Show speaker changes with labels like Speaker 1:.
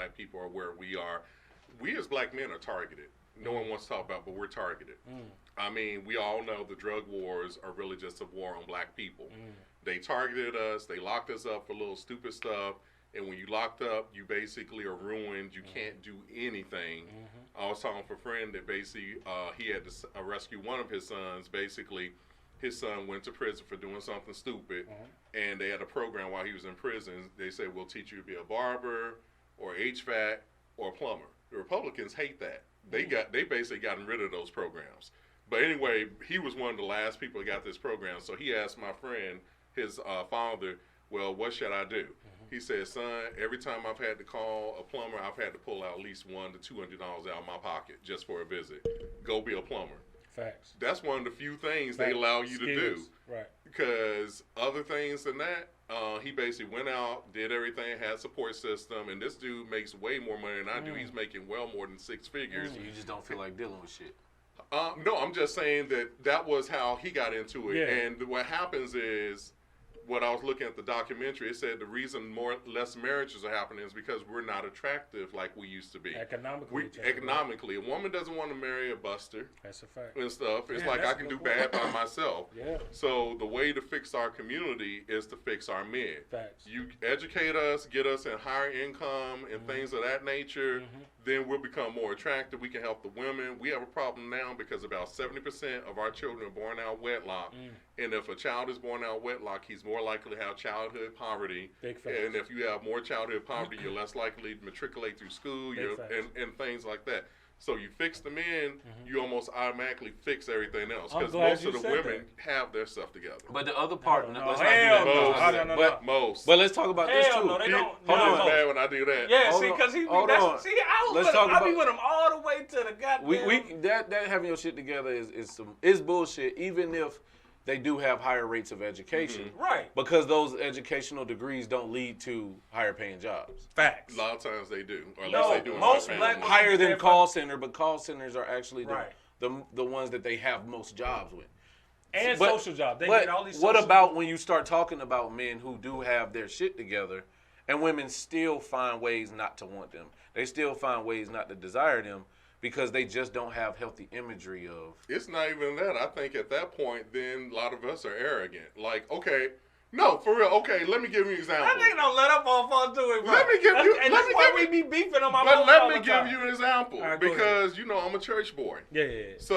Speaker 1: black people are where we are. We as black men are targeted. No one wants to talk about, but we're targeted. I mean, we all know the drug wars are really just a war on black people. They targeted us. They locked us up for little stupid stuff. And when you locked up, you basically are ruined. You can't do anything. I was talking to a friend that basically he had to rescue one of his sons. Basically, his son went to prison for doing something stupid. And they had a program while he was in prison. They said, we'll teach you to be a barber or HVAC or a plumber. The Republicans hate that. They basically gotten rid of those programs. But anyway, he was one of the last people that got this program. So he asked my friend, his father, well, what should I do? He said, son, every time I've had to call a plumber, I've had to pull out at least $100 to $200 out of my pocket just for a visit. Go be a plumber.
Speaker 2: Facts.
Speaker 1: That's one of the few things they allow you to do.
Speaker 2: Right.
Speaker 1: Because other things than that, he basically went out, did everything, had a support system, and this dude makes way more money than I do. He's making well more than 6 figures.
Speaker 3: You just don't feel like dealing with shit.
Speaker 1: No, I'm just saying that was how he got into it. And what happens is, what I was looking at the documentary, it said the reason less marriages are happening is because we're not attractive like we used to be. Economically. A woman doesn't want to marry a buster.
Speaker 2: That's a fact.
Speaker 1: And stuff. It's like I can do bad by myself. So the way to fix our community is to fix our men.
Speaker 2: Facts. You
Speaker 1: educate us, get us in higher income and things of that nature, then we'll become more attractive. We can help the women. We have a problem now because about 70% of our children are born out wedlock. And if a child is born out wedlock, he's more likely to have childhood poverty.
Speaker 2: Big facts.
Speaker 1: And if you have more childhood poverty, you're less likely to matriculate through school and things like that. So you fix the men, you almost automatically fix everything else. Because most of the women have their stuff together.
Speaker 3: But the other part, let's
Speaker 1: But
Speaker 3: let's talk about this too.
Speaker 1: No, they don't. It's bad when I do that.
Speaker 4: Yeah, see, because I be with him all the way to the goddamn.
Speaker 3: That having your shit together is bullshit. Even if they do have higher rates of education.
Speaker 4: Right.
Speaker 3: Because those educational degrees don't lead to higher paying jobs.
Speaker 4: Facts.
Speaker 1: A lot of times they do. Or at least they do.
Speaker 4: Most black
Speaker 3: higher than call center, but call centers are actually the ones that they have most jobs with.
Speaker 4: And social jobs. They get all these
Speaker 3: what about when you start talking about men who do have their shit together and women still find ways not to want them? They still find ways not to desire them. Because they just don't have healthy imagery of.
Speaker 1: It's not even that. I think at that point, then a lot of us are arrogant. Like, okay, no, for real. Okay, let me give you an example.
Speaker 4: That nigga don't let up on fall to it, bro.
Speaker 1: Let me give you.
Speaker 4: And that's why we be beefing on my.
Speaker 1: But let me give you an example because you know I'm a church boy.
Speaker 2: Yeah.
Speaker 1: So